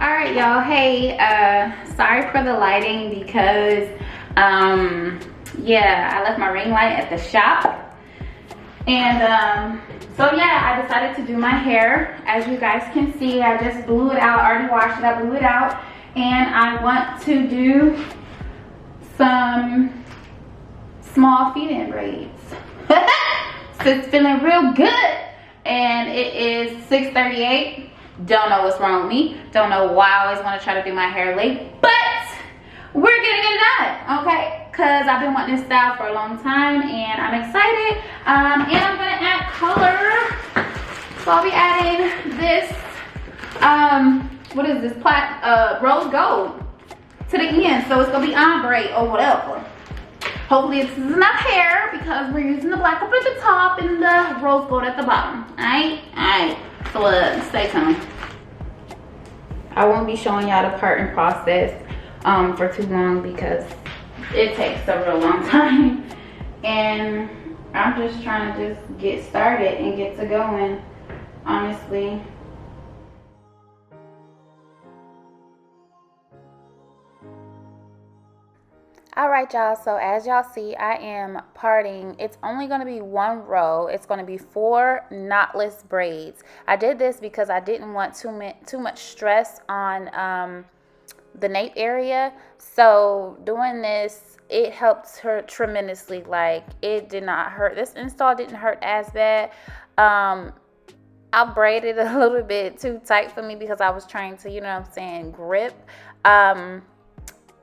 All right, y'all. Hey, sorry for the lighting because, yeah, I left my ring light at the shop. And, so yeah, I decided to do my hair. As you guys can see, I just blew it out, already washed it, I blew it out. And I want to do some small feed-in braids. So it's feeling real good. And it is 6:38. Don't know what's wrong with me. Don't know why I always want to try to do my hair late. But we're getting it done, okay? Because I've been wanting this style for a long time. And I'm excited. And I'm going to add color. So I'll be adding this, what is this? Rose gold to the end. So it's going to be ombre or whatever. Hopefully this is enough hair because we're using the black up at the top and the rose gold at the bottom. Alright. So stay tuned. I won't be showing y'all the parting process for too long because it takes a real long time. And I'm just trying to just get started and get to going, honestly. All right, y'all, so as y'all see, I am parting. It's only going to be one row. It's going to be 4 knotless braids. I did this because I didn't want too much stress on the nape area. So doing this, it helped her tremendously. Like, it did not hurt. This install didn't hurt as bad. I braided a little bit too tight for me because I was trying to, you know what I'm saying, grip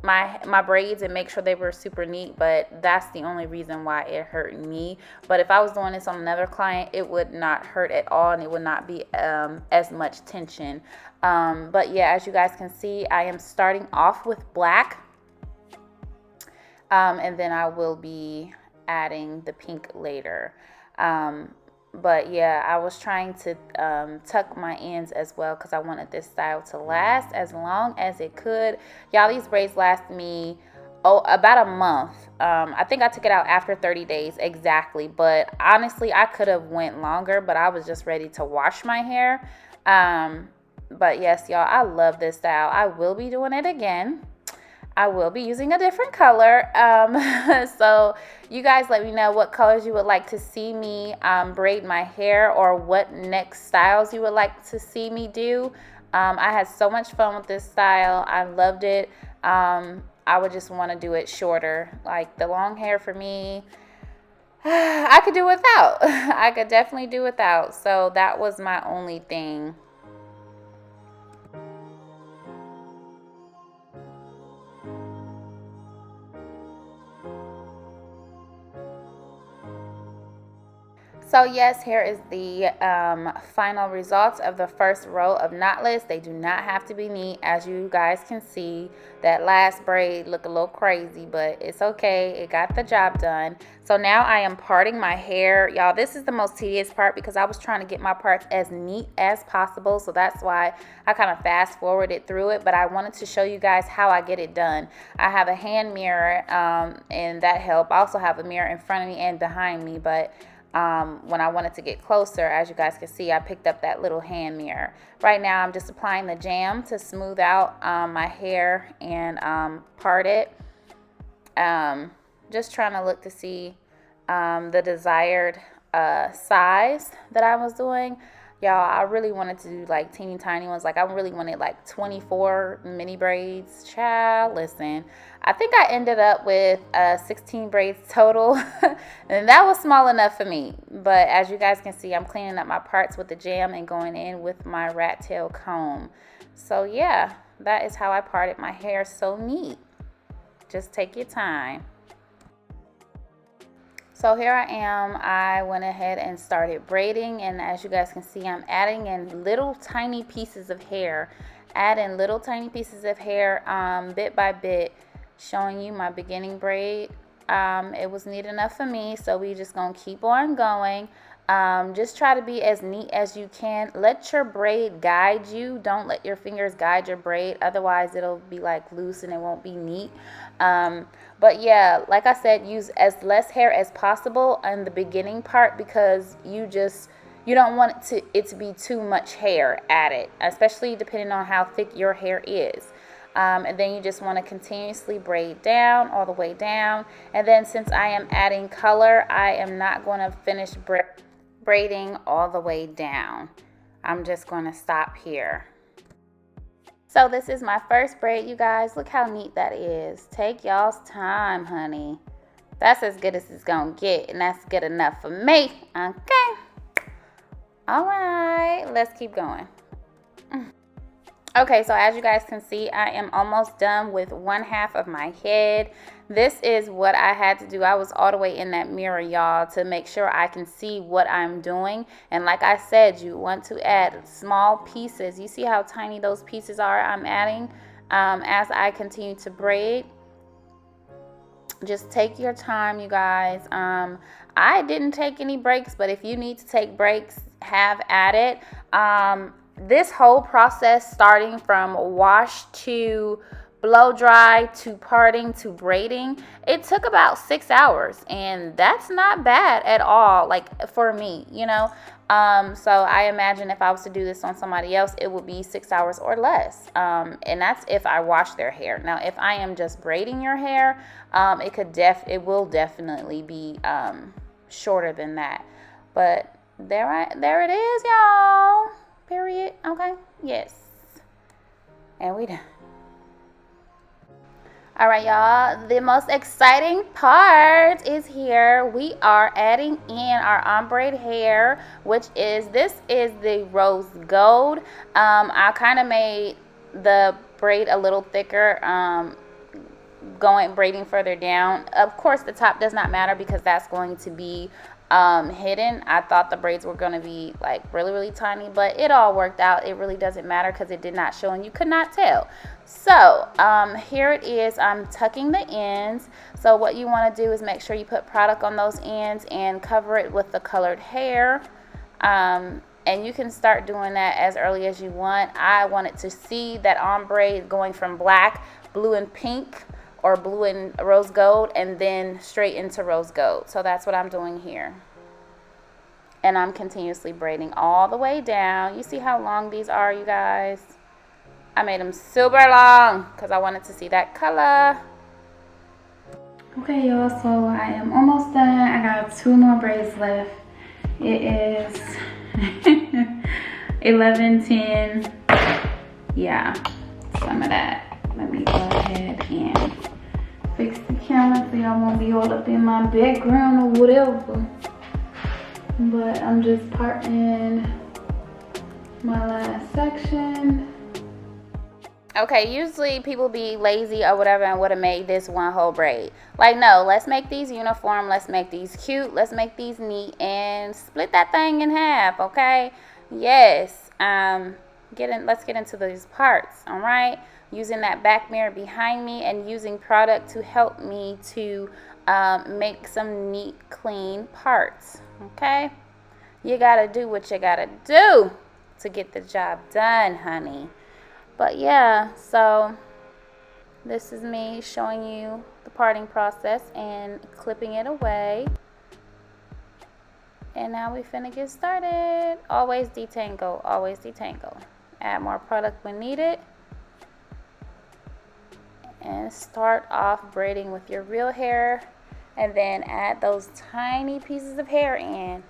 my braids and make sure they were super neat, but that's the only reason why it hurt me. But if I was doing this on another client, it would not hurt at all and it would not be as much tension. But yeah, as you guys can see, I am starting off with black, and then I will be adding the pink later. But yeah, I was trying to tuck my ends as well because I wanted this style to last as long as it could. Y'all, these braids last me about a month. I think I took it out after 30 days exactly, but honestly I could have went longer, but I was just ready to wash my hair. But yes, y'all, I love this style. I will be doing it again. I will be using a different color. So you guys let me know what colors you would like to see me braid my hair, or what next styles you would like to see me do. I had so much fun with this style. I loved it. I would just want to do it shorter. Like, the long hair for me, I could do without. I could definitely do without. So that was my only thing. So yes, here is the final results of the first row of knotless. They do not have to be neat. As you guys can see, that last braid looked a little crazy, but it's okay. It got the job done. So now I am parting my hair. Y'all, this is the most tedious part because I was trying to get my parts as neat as possible. So that's why I kind of fast forwarded through it. But I wanted to show you guys how I get it done. I have a hand mirror and that helped. I also have a mirror in front of me and behind me, but when I wanted to get closer, as you guys can see, I picked up that little hand mirror. Right now I'm just applying the jam to smooth out my hair and part it. Just trying to look to see the desired size that I was doing. Y'all, I really wanted to do like teeny tiny ones. Like, I really wanted like 24 mini braids. Child, listen, I think I ended up with 16 braids total. And that was small enough for me. But as you guys can see, I'm cleaning up my parts with the jam and going in with my rat tail comb. So yeah, that is how I parted my hair so neat. Just take your time. So here I am. I went ahead and started braiding, and as you guys can see, I'm adding in little tiny pieces of hair. Bit by bit, showing you my beginning braid. It was neat enough for me, so we just gonna keep on going. Just try to be as neat as you can. Let your braid guide you. Don't let your fingers guide your braid, otherwise it'll be like loose and it won't be neat. But yeah, like I said, use as less hair as possible in the beginning part because you you don't want it to be too much hair added, especially depending on how thick your hair is. And then you just want to continuously braid down, all the way down. And then since I am adding color, I am not going to finish braiding all the way down. I'm just going to stop here. So this is my first braid, you guys. Look how neat that is. Take y'all's time, honey. That's as good as it's going to get, and that's good enough for me. Okay. All right, let's keep going. Okay, so as you guys can see, I am almost done with one half of my head. This is what I had to do. I was all the way in that mirror, y'all, to make sure I can see what I'm doing. And like I said, you want to add small pieces. You see how tiny those pieces are I'm adding as I continue to braid. Just take your time, you guys. I didn't take any breaks, but if you need to take breaks, have at it. This whole process, starting from wash to blow dry to parting to braiding, it took about 6 hours, and that's not bad at all, like for me, you know. So I imagine if I was to do this on somebody else, it would be 6 hours or less, and that's if I wash their hair. Now if I am just braiding your hair, it will definitely be shorter than that. But there it is, y'all. Period. Okay. Yes. And we done. All right, y'all. The most exciting part is here. We are adding in our ombre hair, this is the rose gold. I kind of made the braid a little thicker, braiding further down. Of course, the top does not matter because that's going to be hidden. I thought the braids were going to be like really, really tiny, but it all worked out. It really doesn't matter because it did not show and you could not tell. So here it is. I'm tucking the ends. So what you want to do is make sure you put product on those ends and cover it with the colored hair. And you can start doing that as early as you want. I wanted to see that ombre going from black, blue, and pink, or blue and rose gold, and then straight into rose gold. So that's what I'm doing here. And I'm continuously braiding all the way down. You see how long these are, you guys? I made them super long because I wanted to see that color. Okay, y'all, so I am almost done. I got 2 more braids left. It is 11:10. Yeah, some of that. Let me go ahead and fix the camera so y'all won't be all up in my background or whatever. But I'm just parting my last section. Okay, usually people be lazy or whatever and would have made this one whole braid. Like, no, let's make these uniform, let's make these cute, let's make these neat, and split that thing in half, okay? Yes, let's get into these parts, all right? Using that back mirror behind me and using product to help me to make some neat, clean parts, okay? You gotta do what you gotta do to get the job done, honey. But yeah, so this is me showing you the parting process and clipping it away. And now we finna get started. Always detangle, always detangle. Add more product when needed. And start off braiding with your real hair, and then add those tiny pieces of hair in.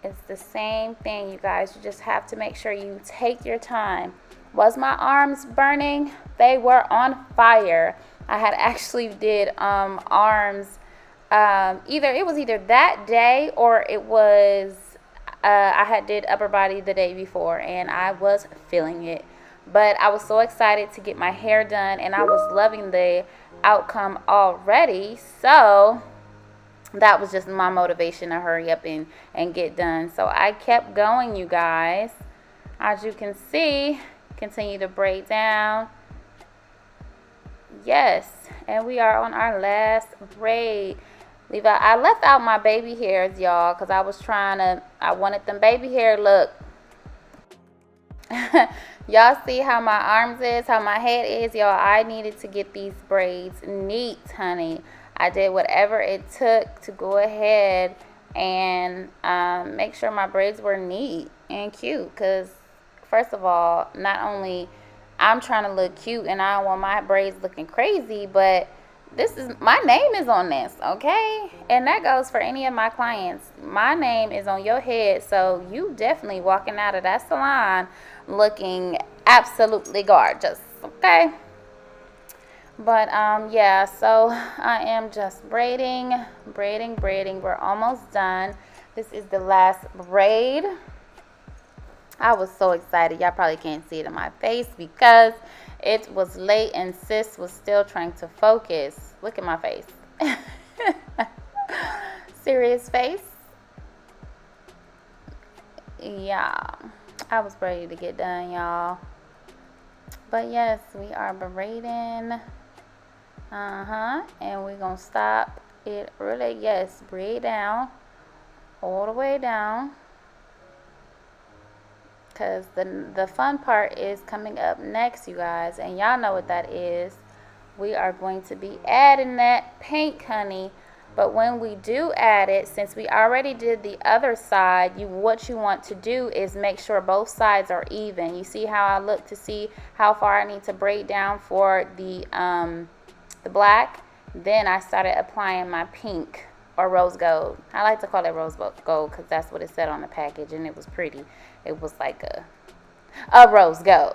It's the same thing, you guys. You just have to make sure you take your time. Was my arms burning? They were on fire. I had actually did arms. It was either that day or it was I had did upper body the day before, and I was feeling it. But I was so excited to get my hair done, and I was loving the outcome already. So that was just my motivation to hurry up and get done. So I kept going, you guys. As you can see, continue to braid down. Yes, and we are on our last braid. I left out my baby hairs, y'all, because I wanted them baby hair look. Y'all see how my arms is, how my head is, y'all. I needed to get these braids neat, honey. I did whatever it took to go ahead and make sure my braids were neat and cute, because first of all, not only I'm trying to look cute and I don't want my braids looking crazy, but this is, my name is on this, okay? And that goes for any of my clients. My name is on your head, so you definitely walking out of that salon looking absolutely gorgeous, okay? But yeah, so I am just braiding. We're almost done. This is the last braid. I was so excited. Y'all probably can't see it in my face because it was late and sis was still trying to focus. Look at my face. Serious face. Yeah, I was ready to get done, y'all. But yes, we are braiding. And we're gonna stop it really. Yes, braid down, all the way down, because the fun part is coming up next, you guys, and y'all know what that is. We are going to be adding that pink, honey. But when we do add it, since we already did the other side, what you want to do is make sure both sides are even. You see how I look to see how far I need to braid down for the black. Then I started applying my pink or rose gold. I like to call it rose gold because that's what it said on the package, and it was pretty. It was like a rose gold.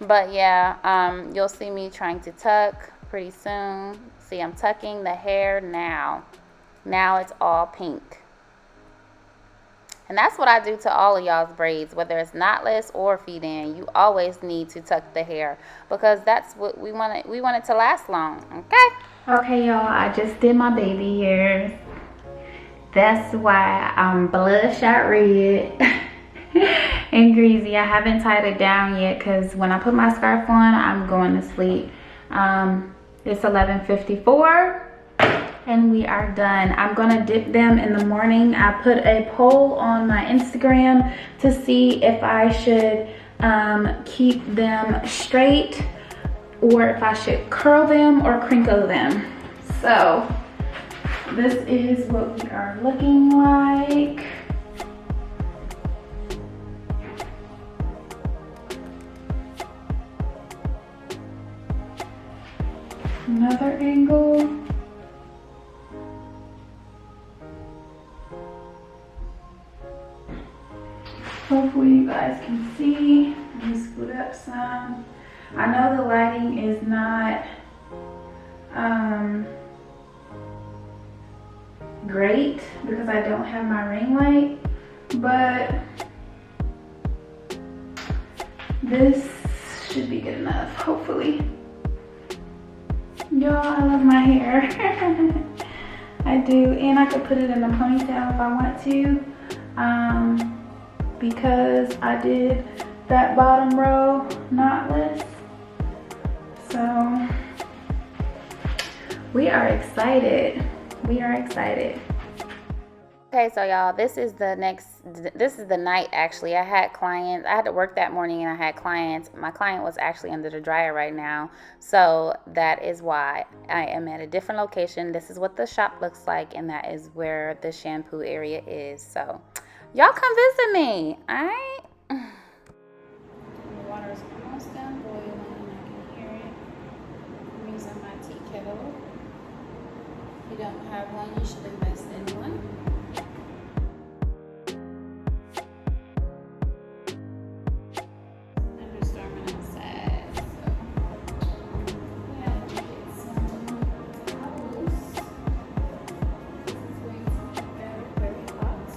But yeah, you'll see me trying to tuck pretty soon. See, I'm tucking the hair now. Now it's all pink. And that's what I do to all of y'all's braids, whether it's knotless or feed-in. You always need to tuck the hair because that's what we want it to last long, okay? Okay, y'all, I just did my baby hair. That's why I'm bloodshot red and greasy. I haven't tied it down yet because when I put my scarf on, I'm going to sleep. It's 11:54. And we are done. I'm gonna dip them in the morning. I put a poll on my Instagram to see if I should keep them straight or if I should curl them or crinkle them. So this is what we are looking like. Another angle. Hopefully you guys can see. Let me scoot up some. I know the lighting is not great because I don't have my ring light, but this should be good enough, hopefully. Y'all, I love my hair. I do, and I could put it in a ponytail if I want to. Because I did that bottom row knotless. So we are excited. We are excited. Okay, so y'all, this is the night actually. I had clients. I had to work that morning and I had clients. My client was actually under the dryer right now. So that is why I am at a different location. This is what the shop looks like, and that is where the shampoo area is. So y'all come visit me, alright? The water is almost done boiling and I can hear it. I'm using my tea kettle. If you don't have one, you should invest in one. Thunderstorming outside, so yeah, let me get some towels. This is going to be very, very hot.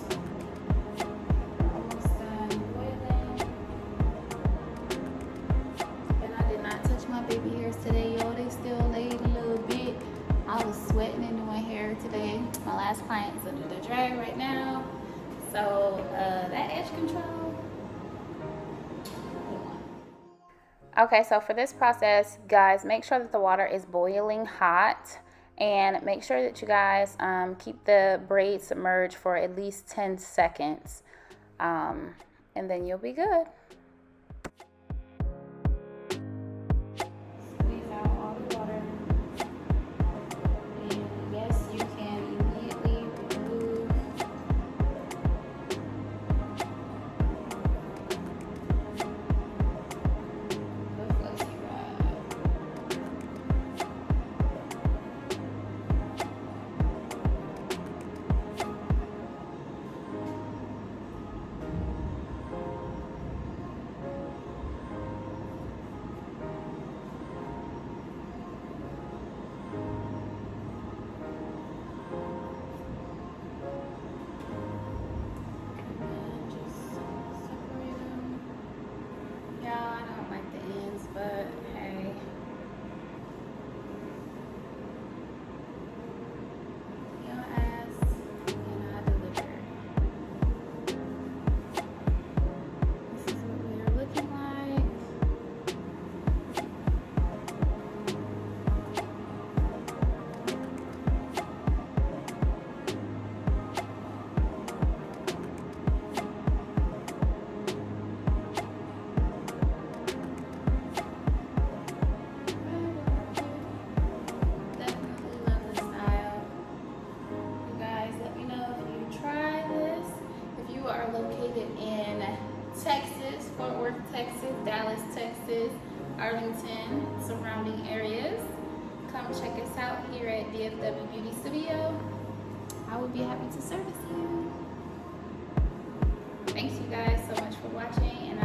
Almost done boiling. And I did not touch my baby hairs today, y'all. They still laid a little bit. I was sweating into my hair today. My last client is under the dryer right now. So that edge control. Okay, so for this process, guys, make sure that the water is boiling hot. And make sure that you guys keep the braids submerged for at least 10 seconds. And then you'll be good. Squeeze out all the water. And yes, you can immediately Arlington surrounding areas, come check us out here at DFW Beauty Studio. I would be happy to service you. Thanks you guys so much for watching, and